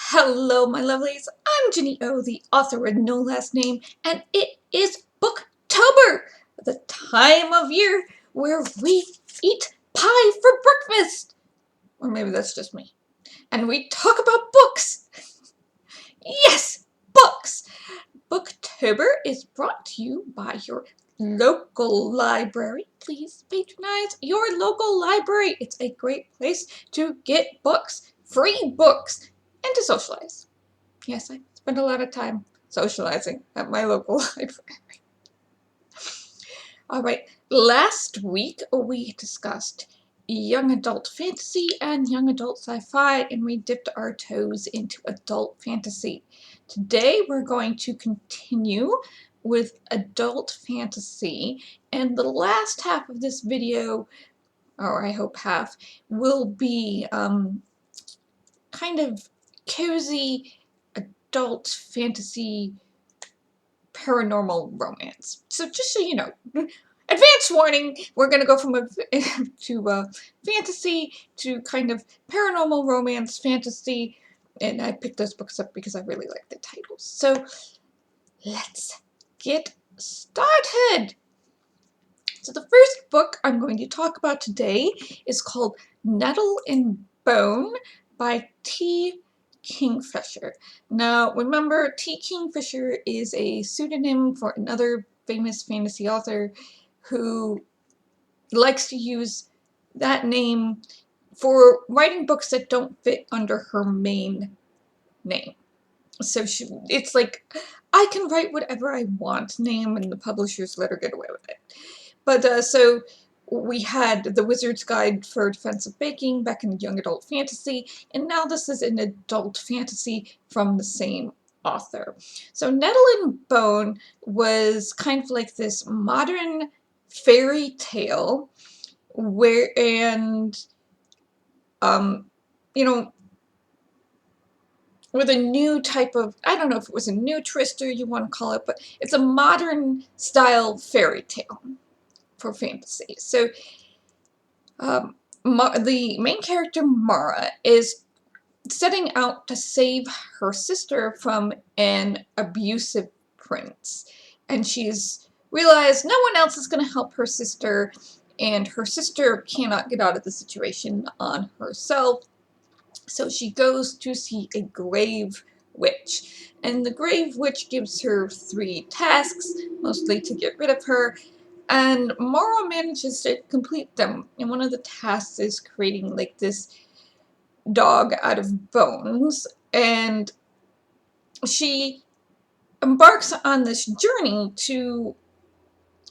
Hello, my lovelies. I'm Jenny O, the author with no last name, and it is Booktober, the time of year where we eat pie for breakfast. Or maybe that's just me. And we talk about books. Yes, books. Booktober is brought to you by your local library. Please patronize your local library. It's a great place to get books, free books, and to socialize. Yes, I spend a lot of time socializing at my local library. Alright, last week we discussed young adult fantasy and young adult sci-fi, and we dipped our toes into adult fantasy. Today we're going to continue with adult fantasy, and the last half of this video, or I hope half, will be kind of cozy adult fantasy paranormal romance. So just so you know, advance warning, we're going to go from fantasy to kind of paranormal romance fantasy, and I picked those books up because I really like the titles. So let's get started. So the first book I'm going to talk about today is called Nettle and Bone by T. Kingfisher. Now, remember, T. Kingfisher is a pseudonym for another famous fantasy author who likes to use that name for writing books that don't fit under her main name. So it's like, I can write whatever I want name, and the publishers let her get away with it. But so we had The Wizard's Guide for Defensive Baking back in young adult fantasy, and now this is an adult fantasy from the same author. So Nettle and Bone was kind of like this modern fairy tale you know, with a new type of, I don't know if it was a new twist or you want to call it, but it's a modern style fairy tale for fantasy. So the main character, Mara, is setting out to save her sister from an abusive prince. And she's realized no one else is going to help her sister, and her sister cannot get out of the situation on herself. So she goes to see a grave witch. And the grave witch gives her 3 tasks, mostly to get rid of her. And Mara manages to complete them. And one of the tasks is creating like this dog out of bones. And she embarks on this journey to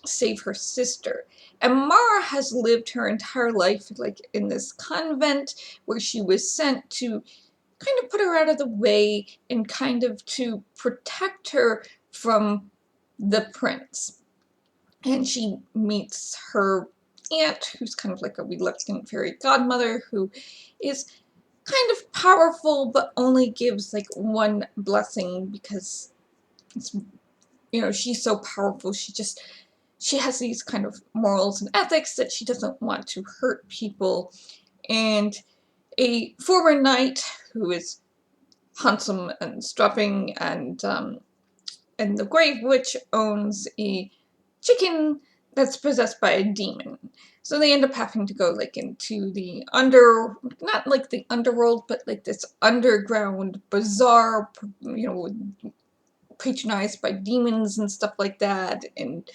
save her sister. And Mara has lived her entire life like in this convent where she was sent to kind of put her out of the way and kind of to protect her from the prince. And she meets her aunt, who's kind of like a reluctant fairy godmother, who is kind of powerful, but only gives like one blessing because it's, you know, she's so powerful. She has these kind of morals and ethics that she doesn't want to hurt people. And a former knight who is handsome and strapping, and the grave witch owns a chicken that's possessed by a demon. So they end up having to go like into the not like the underworld, but like this underground bazaar, you know, patronized by demons and stuff like that, and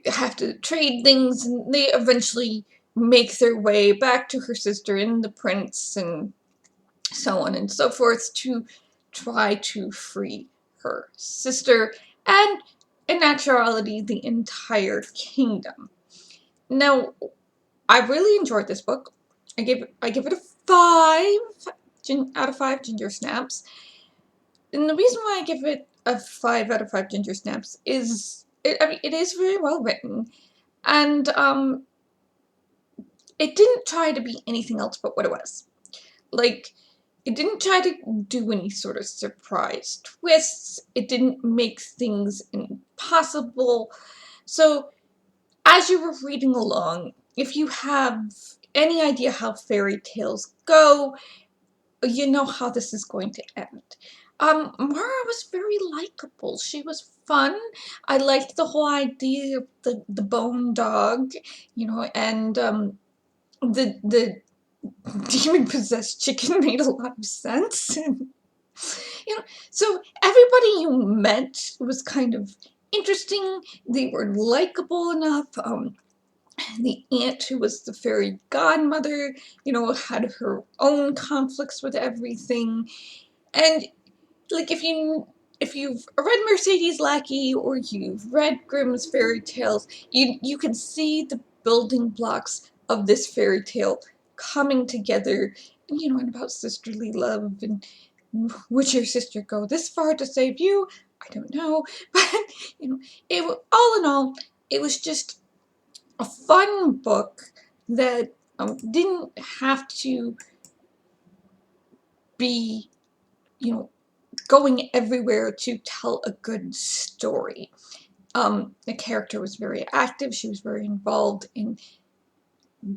have to trade things, and they eventually make their way back to her sister and the prince and so on and so forth to try to free her sister and, in actuality, the entire kingdom. Now, I really enjoyed this book. I give it a 5 out of 5 ginger snaps. And the reason why I give it a 5 out of 5 ginger snaps is, it is very well written, and it didn't try to be anything else but what it was. Like, it didn't try to do any sort of surprise twists. It didn't make things impossible. So, as you were reading along, if you have any idea how fairy tales go, you know how this is going to end. Mara was very likable. She was fun. I liked the whole idea of the bone dog, you know, and the demon possessed chicken made a lot of sense. You know, so everybody you met was kind of interesting. They were likable enough. The aunt who was the fairy godmother, you know, had her own conflicts with everything. And like if you've read Mercedes Lackey or you've read Grimm's fairy tales, you can see the building blocks of this fairy tale coming together, you know, and about sisterly love and would your sister go this far to save you? I don't know, but you know, all in all, it was just a fun book that didn't have to be, you know, going everywhere to tell a good story. The character was very active. She was very involved in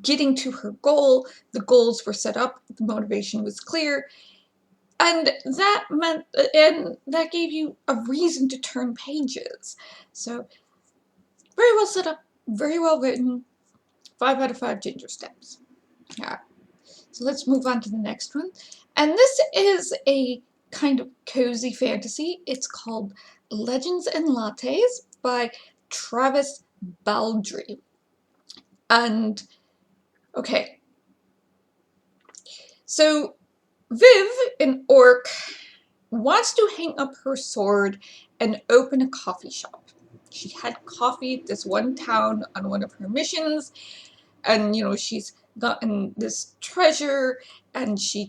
getting to her goal. The goals were set up. The motivation was clear. And that gave you a reason to turn pages. So very well set up, very well written. 5 out of 5 ginger snaps. Yeah. So let's move on to the next one. And this is a kind of cozy fantasy. It's called Legends and Lattes by Travis Baldry. And, okay. So, Viv, an orc, wants to hang up her sword and open a coffee shop. She had coffee at this one town on one of her missions, and, you know, she's gotten this treasure, and she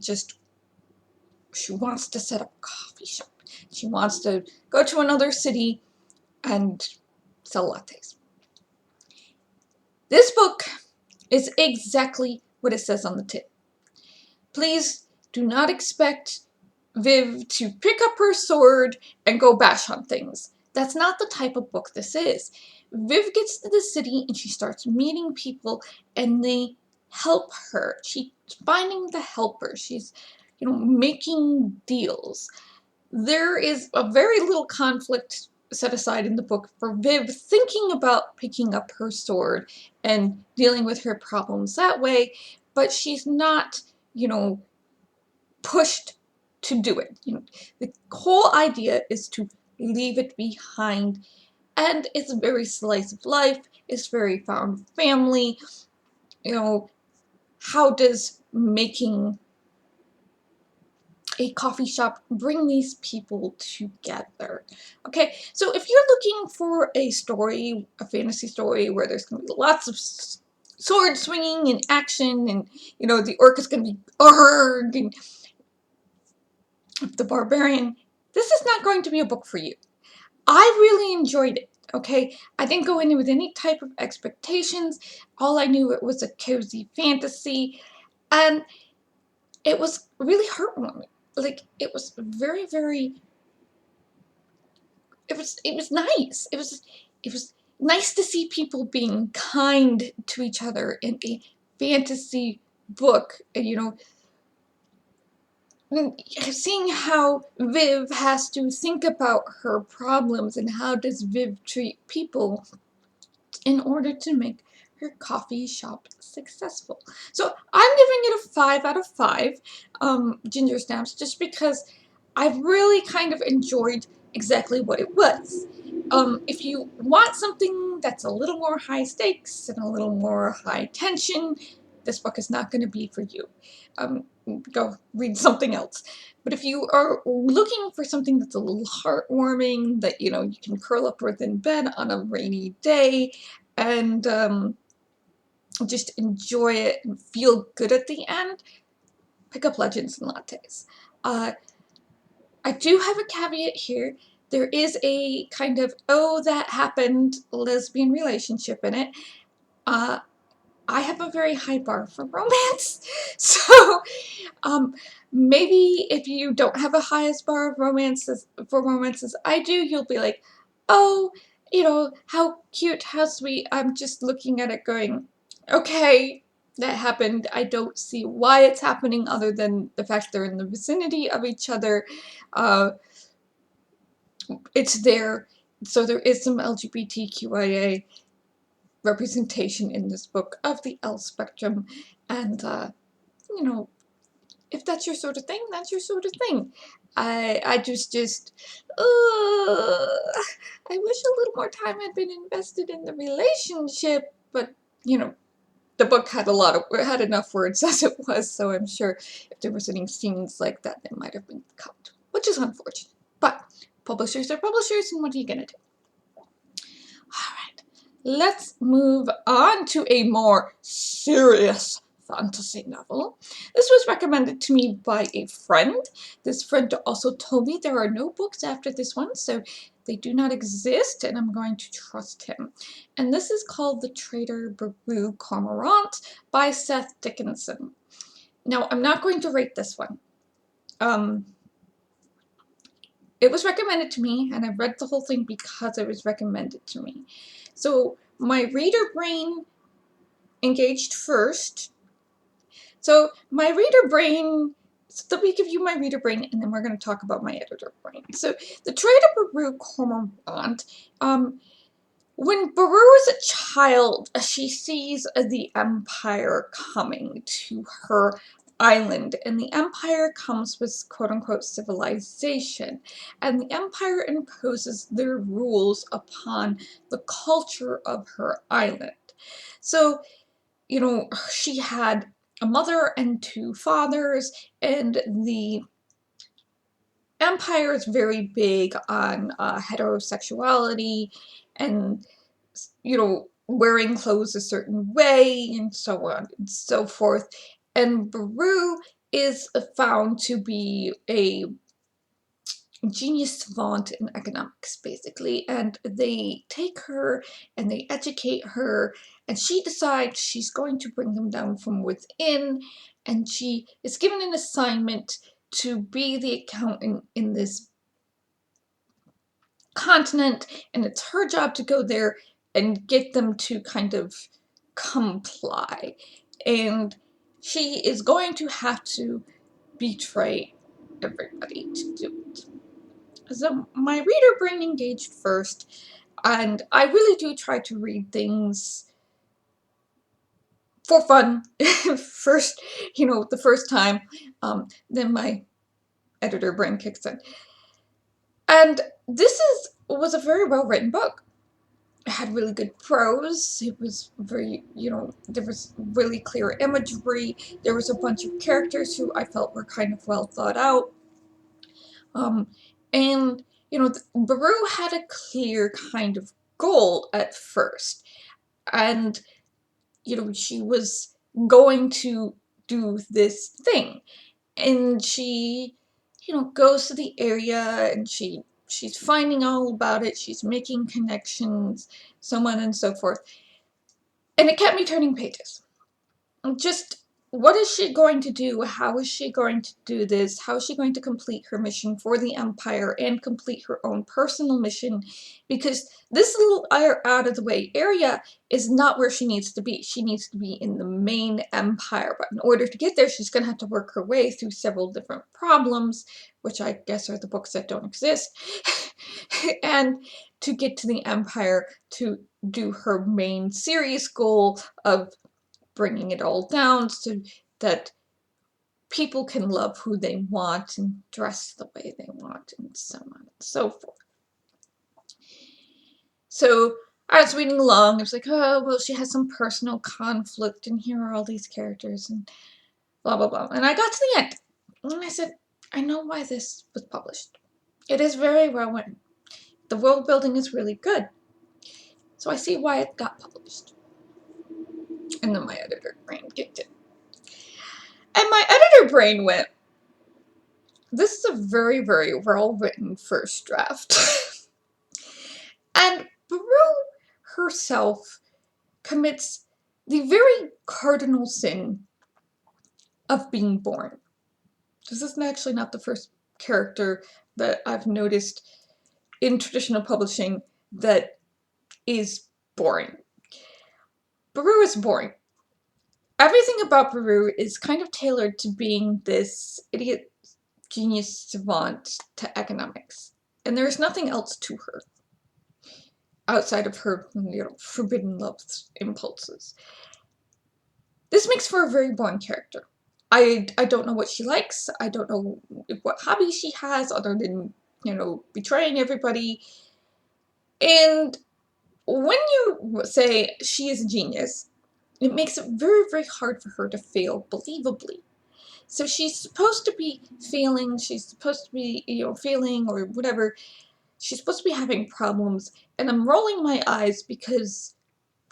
wants to set up a coffee shop. She wants to go to another city and sell lattes. This book is exactly what it says on the tin. Please do not expect Viv to pick up her sword and go bash on things. That's not the type of book this is. Viv gets to the city and she starts meeting people and they help her. She's finding the helper. She's, you know, making deals. There is a very little conflict set aside in the book for Viv thinking about picking up her sword and dealing with her problems that way, but she's not, you know, pushed to do it. You know, the whole idea is to leave it behind, and it's very slice of life. It's very found family. You know, how does making a coffee shop bring these people together? Okay, so if you're looking for a story, a fantasy story where there's going to be lots of sword swinging and action, and you know the orc is going to be arg, and the barbarian, this is not going to be a book for you. I really enjoyed it. Okay, I didn't go in with any type of expectations. All I knew, it was a cozy fantasy, and it was really heartwarming. Like, it was very, very. It was nice. It was nice to see people being kind to each other in a fantasy book. And, you know, seeing how Viv has to think about her problems and how does Viv treat people in order to make her coffee shop successful. So I'm giving it a 5 out of 5 ginger snaps just because I really kind of enjoyed exactly what it was. If you want something that's a little more high stakes and a little more high tension, this book is not going to be for you. Go read something else. But if you are looking for something that's a little heartwarming, that, you know, you can curl up with in bed on a rainy day and just enjoy it and feel good at the end, pick up Legends and Lattes. I do have a caveat here. There is a kind of, oh, that happened lesbian relationship in it. I have a very high bar for romance, so maybe if you don't have a highest bar of romances as I do, you'll be like, oh, you know, how cute, how sweet. I'm just looking at it going, okay, that happened. I don't see why it's happening other than the fact they're in the vicinity of each other. It's there. So there is some LGBTQIA representation in this book of the L spectrum, and you know, if that's your sort of thing, that's your sort of thing. I just I wish a little more time had been invested in the relationship, but you know, the book had had enough words as it was, so I'm sure if there was any scenes like that, they might have been cut, which is unfortunate. But publishers are publishers, and what are you gonna do? Alright, let's move on to a more serious fantasy novel. This was recommended to me by a friend. This friend also told me there are no books after this one, so they do not exist, and I'm going to trust him. And this is called The Trader Baru Cormorant by Seth Dickinson. Now, I'm not going to rate this one. It was recommended to me, and I read the whole thing because it was recommended to me. So my reader brain engaged first. So my reader brain, so let me give you my reader brain, and then we're going to talk about my editor brain. So the Trader Baru Cormorant, when Baru is a child, she sees the Empire coming to her island, and the Empire comes with quote-unquote civilization, and the Empire imposes their rules upon the culture of her island. So, you know, she had a mother and two fathers, and the Empire is very big on heterosexuality and, you know, wearing clothes a certain way and so on and so forth. And Baru is found to be a genius savant in economics, basically, and they take her and they educate her, and she decides she's going to bring them down from within, and she is given an assignment to be the accountant in this continent, and it's her job to go there and get them to kind of comply, and she is going to have to betray everybody to do it. So my reader brain engaged first, and I really do try to read things for fun first, you know, the first time, then my editor brain kicks in. And this was a very well written book. It had really good prose. It was very, you know, there was really clear imagery. There was a bunch of characters who I felt were kind of well thought out. And, you know, Baru had a clear kind of goal at first. And, you know, she was going to do this thing. And she, you know, goes to the area, and she's finding all about it. She's making connections, so on and so forth. And it kept me turning pages. Just, what is she going to do? How is she going to do this? How is she going to complete her mission for the Empire and complete her own personal mission? Because this little out of the way area is not where she needs to be. She needs to be in the main Empire, but in order to get there, she's going to have to work her way through several different problems, which I guess are the books that don't exist, and to get to the Empire to do her main series goal of bringing it all down so that people can love who they want and dress the way they want and so on and so forth. So I was reading along, I was like, oh, well, she has some personal conflict, and here are all these characters, and blah, blah, blah. And I got to the end, and I said, I know why this was published. It is very well written. The world building is really good. So I see why it got published. And then my editor brain kicked in. And my editor brain went, this is a very, very well-written first draft. And Baru herself commits the very cardinal sin of being boring. This is actually not the first character that I've noticed in traditional publishing that is boring. Baru is boring. everything about Baru is kind of tailored to being this idiot genius savant to economics. And there is nothing else to her outside of her, forbidden love impulses. This makes for a very boring character. I don't know what she likes. I don't know what hobbies she has other than, betraying everybody. And when you say she is a genius, it makes it very, very hard for her to fail believably. So she's supposed to be failing, she's supposed to be, failing or whatever. She's supposed to be having problems, and I'm rolling my eyes because,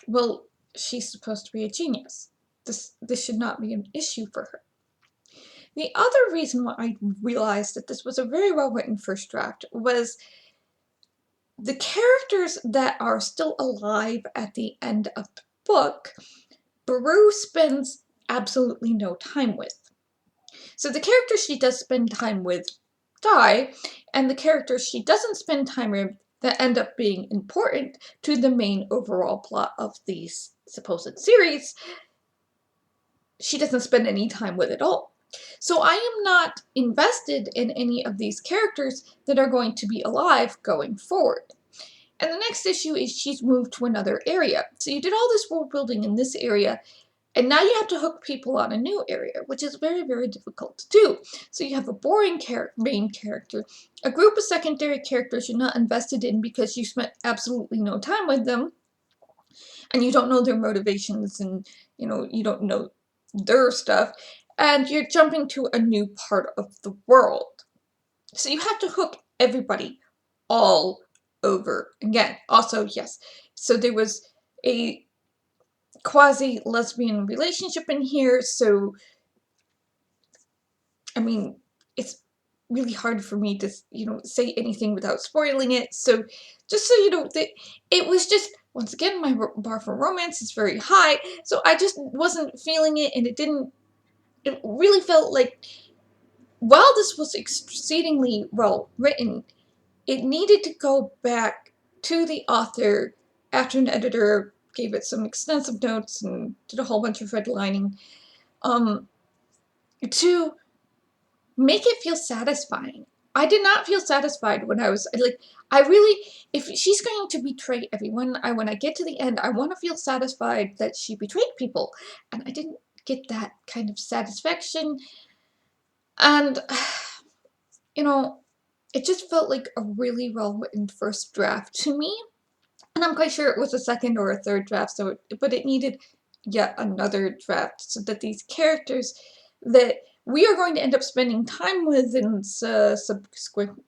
well, she's supposed to be a genius. This should not be an issue for her. The other reason why I realized that this was a very well written first draft was the characters that are still alive at the end of the book, Baru spends absolutely no time with. So the characters she does spend time with die, and the characters she doesn't spend time with that end up being important to the main overall plot of the supposed series, she doesn't spend any time with at all. So I am not invested in any of these characters that are going to be alive going forward. And the next issue is she's moved to another area. So you did all this world building in this area, and now you have to hook people on a new area, which is very, very difficult to do. So you have a boring main character, a group of secondary characters you're not invested in because you spent absolutely no time with them, and you don't know their motivations, and you don't know their stuff, and you're jumping to a new part of the world. So you have to hook everybody all over again. Also, yes, so there was a quasi-lesbian relationship in here, so I mean, it's really hard for me to, say anything without spoiling it. So just so you know, it was just, once again, my bar for romance is very high, so I just wasn't feeling it, and it really felt like, while this was exceedingly well written, it needed to go back to the author after an editor gave it some extensive notes and did a whole bunch of redlining, to make it feel satisfying. I did not feel satisfied when I was like, I really, if she's going to betray everyone, when I get to the end, I want to feel satisfied that she betrayed people, and I didn't get that kind of satisfaction, and it just felt like a really well written first draft to me, and I'm quite sure it was a second or a third draft, but it needed yet another draft so that these characters that we are going to end up spending time with in subsequent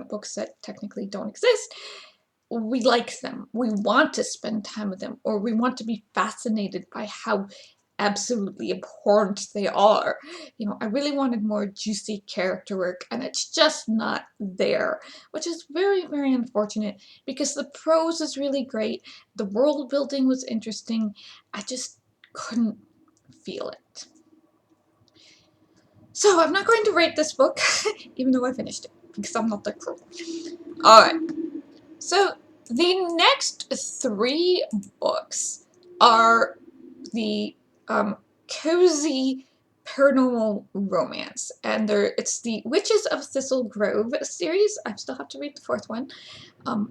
books that technically don't exist, we like them, we want to spend time with them, or we want to be fascinated by how absolutely abhorrent they are. I really wanted more juicy character work, and it's just not there, which is very, very unfortunate, because the prose is really great, the world building was interesting, I just couldn't feel it. So I'm not going to rate this book, even though I finished it, because I'm not that cruel. Alright, so the next 3 books are the cozy paranormal romance, and it's the Witches of Thistle Grove series. I still have to read the 4th one. I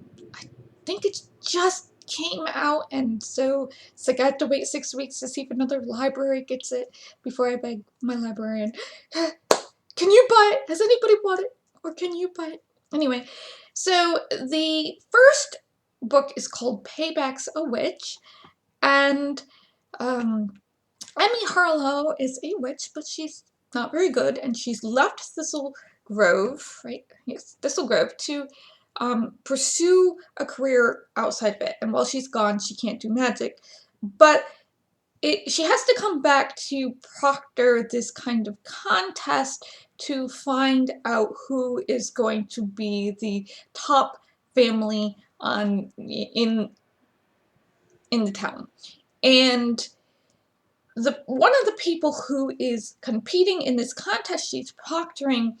think it just came out, and so it's like I have to wait 6 weeks to see if another library gets it before I beg my librarian, can you buy it? Has anybody bought it? Or can you buy it? Anyway, so the first book is called Payback's a Witch, and Emmy Harlow is a witch, but she's not very good, and she's left Thistle Grove, right? Yes, Thistle Grove, to pursue a career outside of it. And while she's gone, she can't do magic. But she has to come back to proctor this kind of contest to find out who is going to be the top family in the town. And one of the people who is competing in this contest she's proctoring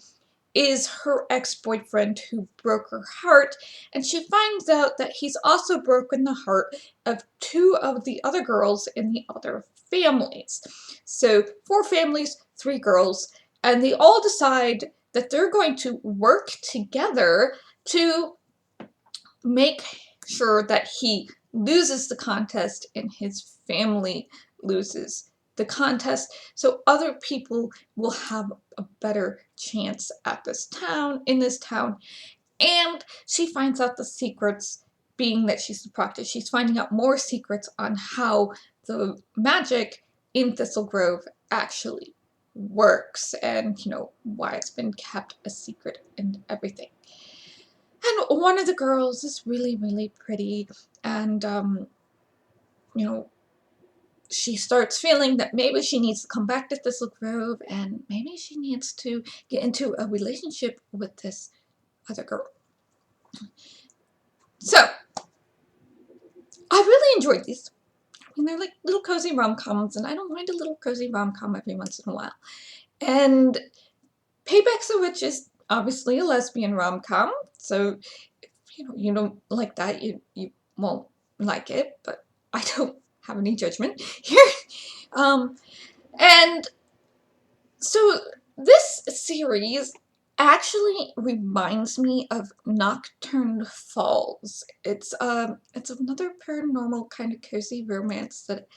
is her ex-boyfriend who broke her heart, and she finds out that he's also broken the heart of 2 of the other girls in the other families. So 4 families, 3 girls, and they all decide that they're going to work together to make sure that he loses the contest and his family loses the contest, so other people will have a better chance at this town, in this town. And she finds out the secrets, being that she's the proctor. She's finding out more secrets on how the magic in Thistle Grove actually works, and why it's been kept a secret and everything. And one of the girls is really, really pretty, and she starts feeling that maybe she needs to come back to Thistle Grove, and maybe she needs to get into a relationship with this other girl. So, I really enjoyed these. I mean, they're like little cozy rom-coms, and I don't mind a little cozy rom-com every once in a while. And Payback's a Witch is obviously a lesbian rom-com, so if you don't like that, you won't like it, but I don't have any judgment here. And so this series actually reminds me of Nocturne Falls. It's another paranormal kind of cozy romance that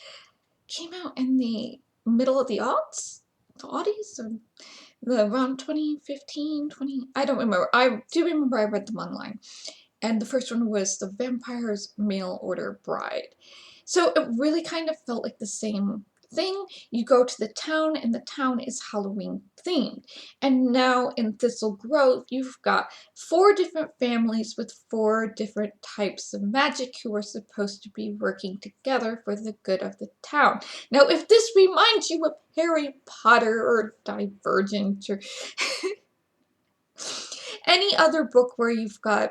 came out in the middle of the aughts, or around 2015, I don't remember. I do remember I read them online. And the first one was The Vampire's Mail Order Bride. So it really kind of felt like the same thing. You go to the town, and the town is Halloween themed. And now in Thistle Grove, you've got 4 different families with 4 different types of magic who are supposed to be working together for the good of the town. Now, if this reminds you of Harry Potter or Divergent or any other book where you've got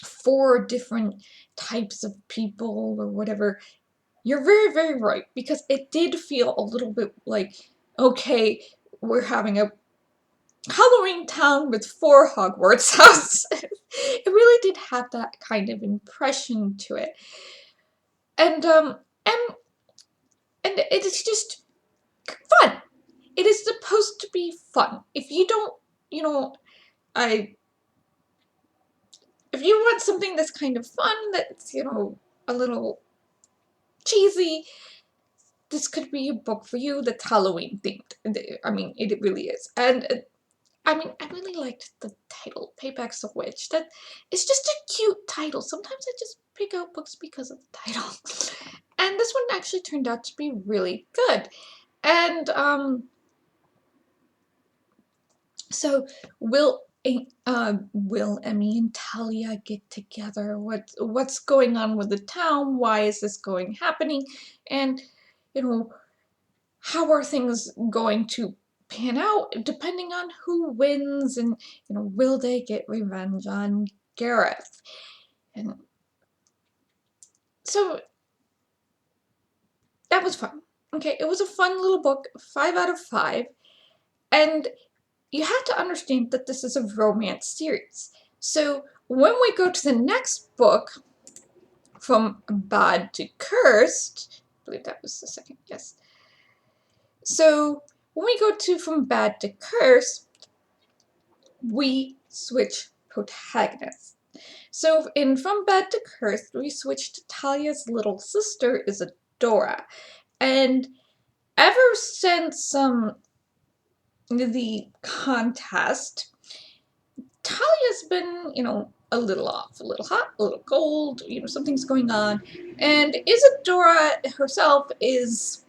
4 different types of people or whatever, you're very, very right, because it did feel a little bit like, okay, we're having a Halloween town with 4 Hogwarts houses. It really did have that kind of impression to it. And it's just fun. It is supposed to be fun. If you don't, if you want something that's kind of fun, that's, a little cheesy, this could be a book for you that's Halloween themed. I mean, it really is. And I mean, I really liked the title, Payback's a Witch. That it's just a cute title. Sometimes I just pick out books because of the title. And this one actually turned out to be really good. And so will Emmy and Talia get together? What's going on with the town? Why is this happening? And how are things going to pan out depending on who wins, and will they get revenge on Gareth? And so that was fun. Okay, it was a fun little book, 5 out of 5. And you have to understand that this is a romance series. So when we go to the next book, From Bad to Cursed, I believe that was the second, yes. So when we go to From Bad to Cursed, we switch protagonists. So in From Bad to Cursed, we switch to Talia's little sister, Isadora. And ever since the contest, Talia's been, a little off, a little hot, a little cold, something's going on. And Isadora herself is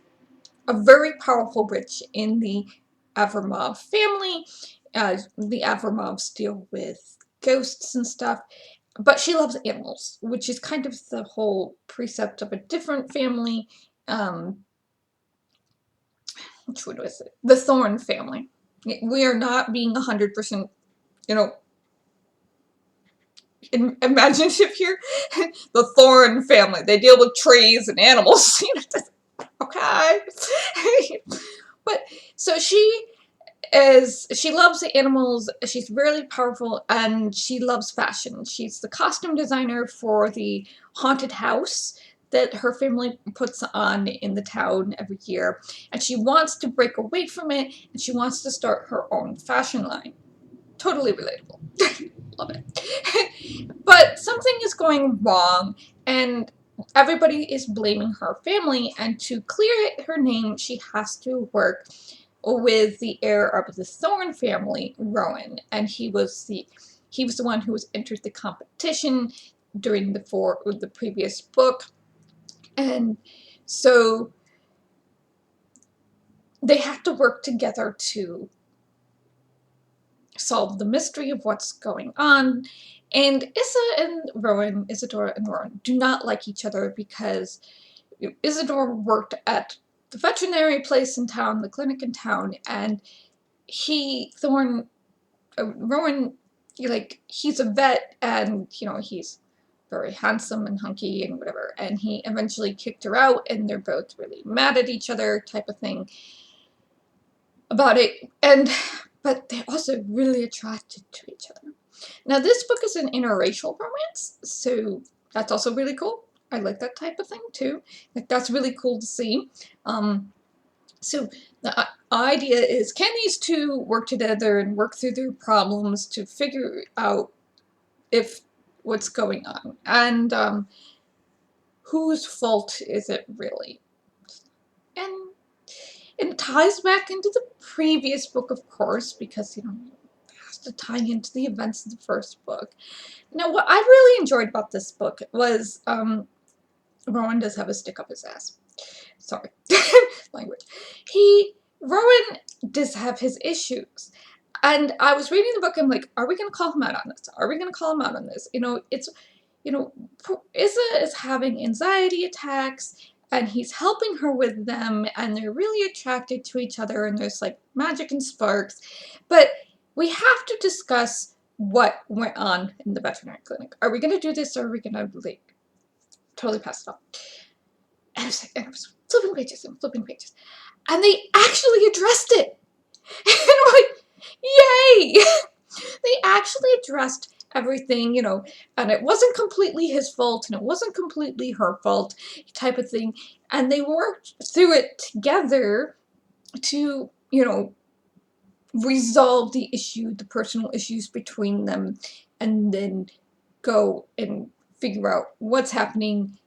a very powerful witch in the Avramov family. The Avramovs deal with ghosts and stuff, but she loves animals, which is kind of the whole precept of a different family. Which one was it? The Thorn family. We are not being 100%, imaginative here. The Thorn family. They deal with trees and animals. Okay. But so she loves the animals, she's really powerful, and she loves fashion. She's the costume designer for the haunted house that her family puts on in the town every year, and she wants to break away from it, and she wants to start her own fashion line. Totally relatable. Love it. But something is going wrong, and everybody is blaming her family, and to clear her name, she has to work with the heir of the Thorn family, Rowan, and he was the one who was entered the competition during the previous book, and so they have to work together to solve the mystery of what's going on. And Isadora and Rowan do not like each other because Isadora worked at the veterinary place in town, the clinic in town, and Rowan, he's a vet, and, he's very handsome and hunky and whatever, and he eventually kicked her out, and they're both really mad at each other, type of thing, about it, but they're also really attracted to each other. Now, this book is an interracial romance, so that's also really cool. I like that type of thing, too. That's really cool to see. So the idea is, can these two work together and work through their problems to figure out what's going on? And whose fault is it really? And it ties back into the previous book, of course, because, it has to tie into the events of the first book. Now, what I really enjoyed about this book was, Rowan does have a stick up his ass. Sorry. Language. Rowan does have his issues. And I was reading the book, and I'm like, are we going to call him out on this? Are we going to call him out on this? Isa is having anxiety attacks, and he's helping her with them, and they're really attracted to each other, and there's, magic and sparks. But we have to discuss what went on in the veterinary clinic. Are we going to do this, or are we going to, totally pass it off? And I was flipping pages and flipping pages. And they actually addressed it. And I'm like, yay! They actually addressed everything, and it wasn't completely his fault, and it wasn't completely her fault, type of thing. And they worked through it together to, resolve the personal issues between them, and then go and figure out what's happening,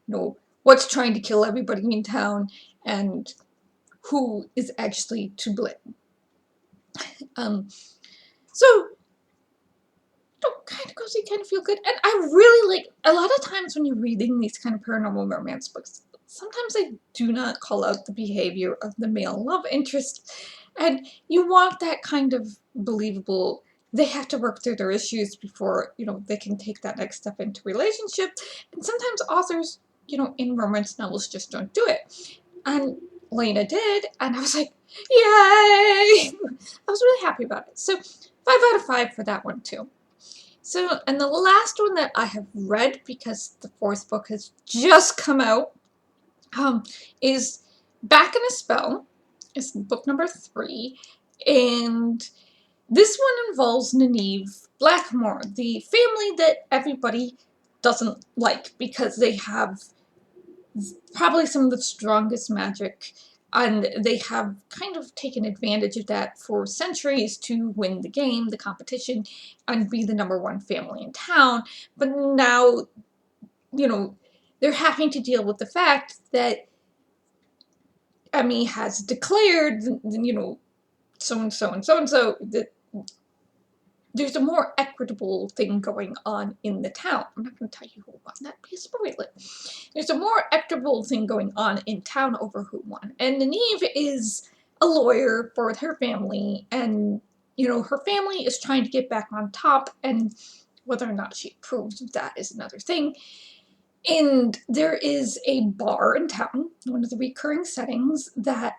what's trying to kill everybody in town, and who is actually to blame. So, kind of cozy, kind of feel good, and I really like, a lot of times when you're reading these kind of paranormal romance books, sometimes they do not call out the behavior of the male love interest, and you want that kind of believable, they have to work through their issues before, they can take that next step into relationship, and sometimes authors, in romance novels just don't do it, and Lena did, and I was like, yay! I was really happy about it. So 5 out of 5 for that one too. So, and the last one that I have read, because the 4th book has just come out, is Back in a Spell. It's book number 3, and this one involves Nynaeve Blackmore, the family that everybody doesn't like because they have probably some of the strongest magic, and they have kind of taken advantage of that for centuries to win the game, the competition, and be the #1 family in town. But now, they're having to deal with the fact that Emmy has declared, so-and-so and so-and-so, that there's a more equitable thing going on in the town. I'm not going to tell you who won. That be a spoiler. There's a more equitable thing going on in town over who won. And Nynaeve is a lawyer for her family, and, her family is trying to get back on top, and whether or not she approves of that is another thing. And there is a bar in town, one of the recurring settings, that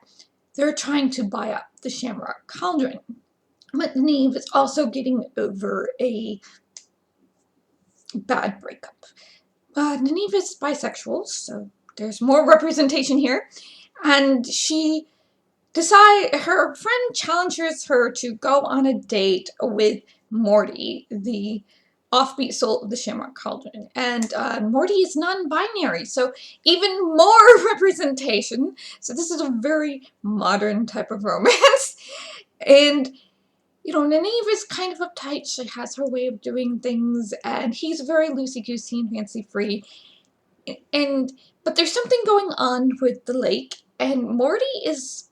they're trying to buy up, the Shamrock Cauldron. But Nynaeve is also getting over a bad breakup. Nynaeve is bisexual, so there's more representation here. And her friend challenges her to go on a date with Morty, the offbeat soul of the Shamrock Cauldron. And Morty is non-binary, so even more representation. So this is a very modern type of romance. And, you know, Nynaeve is kind of uptight. She has her way of doing things, and he's very loosey-goosey and fancy-free. But there's something going on with the lake, and Morty is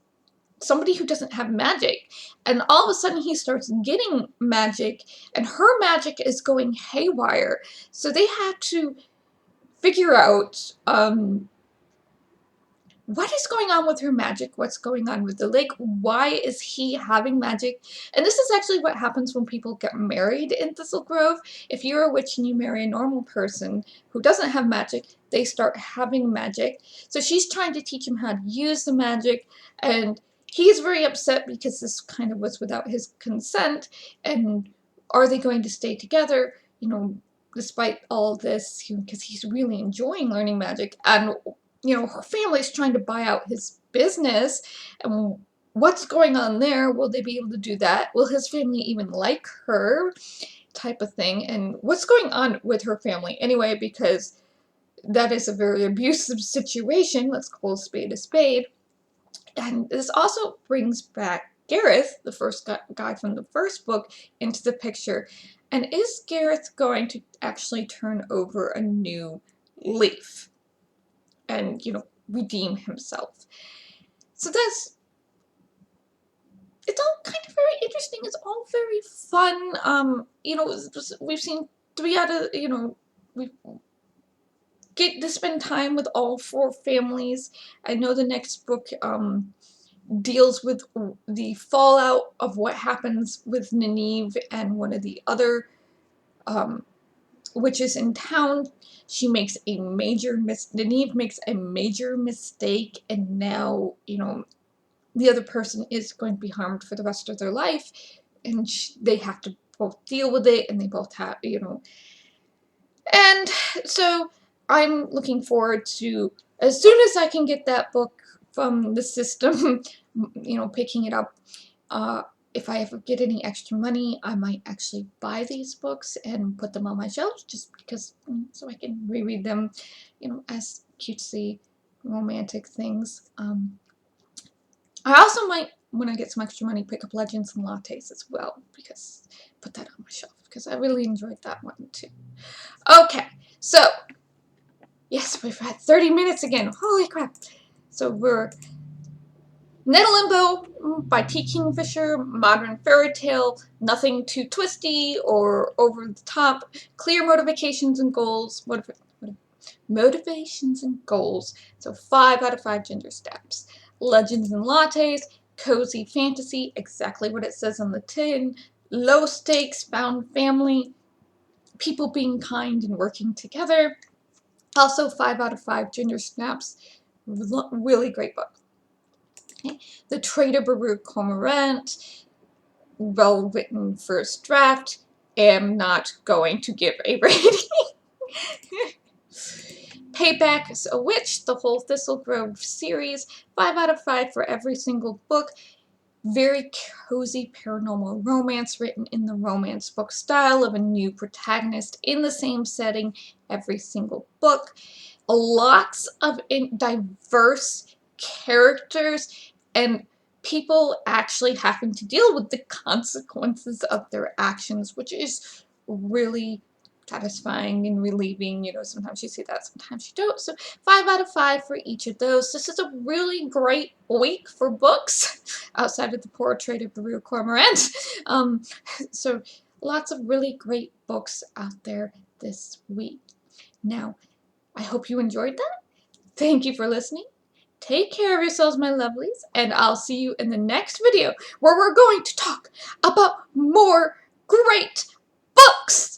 somebody who doesn't have magic, and all of a sudden he starts getting magic, and her magic is going haywire. So they had to figure out what is going on with her magic, what's going on with the lake, why is he having magic. And this is actually what happens when people get married in Thistle Grove. If you're a witch and you marry a normal person who doesn't have magic, they start having magic. So she's trying to teach him how to use the magic, and he's very upset because this kind of was without his consent. And are they going to stay together, you know, despite all this, because he's really enjoying learning magic. And you know, her family's trying to buy out his business, and what's going on there? Will they be able to do that? Will his family even like her? Type of thing. And what's going on with her family anyway, because that is a very abusive situation. Let's call a spade a spade. And this also brings back Gareth, the first guy from the first book, into the picture. And is Gareth going to actually turn over a new leaf and, you know, redeem himself? So it's all kind of very interesting. It's all very fun. You know, we've seen 3 out of, you know, we get to spend time with all 4 families. I know the next book deals with the fallout of what happens with Nynaeve and one of the other witches in town. She makes a major Nynaeve makes a major mistake, and now, you know, the other person is going to be harmed for the rest of their life, and they have to both deal with it, and they both have, you know. And so I'm looking forward to, as soon as I can get that book from the system, you know, picking it up. If I ever get any extra money, I might actually buy these books and put them on my shelves, just because, so I can reread them, you know, as cutesy romantic things. I also might, when I get some extra money, pick up Legends and Lattes as well, because put that on my shelf, because I really enjoyed that one too. Okay, so yes, we've had 30 minutes again. Holy crap! So we're Nettle Limbo by T. Kingfisher, modern fairy tale, nothing too twisty or over the top, clear motivations and goals, motivations and goals, so 5 out of 5 ginger snaps. Legends and Lattes, cozy fantasy, exactly what it says on the tin, low stakes, found family, people being kind and working together, also 5 out of 5 ginger snaps, really great book. Okay. The Trader Baru Cormorant, well-written first draft. Am not going to give a rating. Payback is a Witch, the whole Thistle Grove series, 5 out of 5 for every single book. Very cozy paranormal romance written in the romance book style of a new protagonist in the same setting every single book. Lots of diverse characters and people actually having to deal with the consequences of their actions, which is really satisfying and relieving. You know, sometimes you see that, sometimes you don't. So 5 out of 5 for each of those. This is a really great week for books outside of the poor Trader Baru Cormorant. So lots of really great books out there this week. Now, I hope you enjoyed that. Thank you for listening. Take care of yourselves, my lovelies, and I'll see you in the next video where we're going to talk about more great books.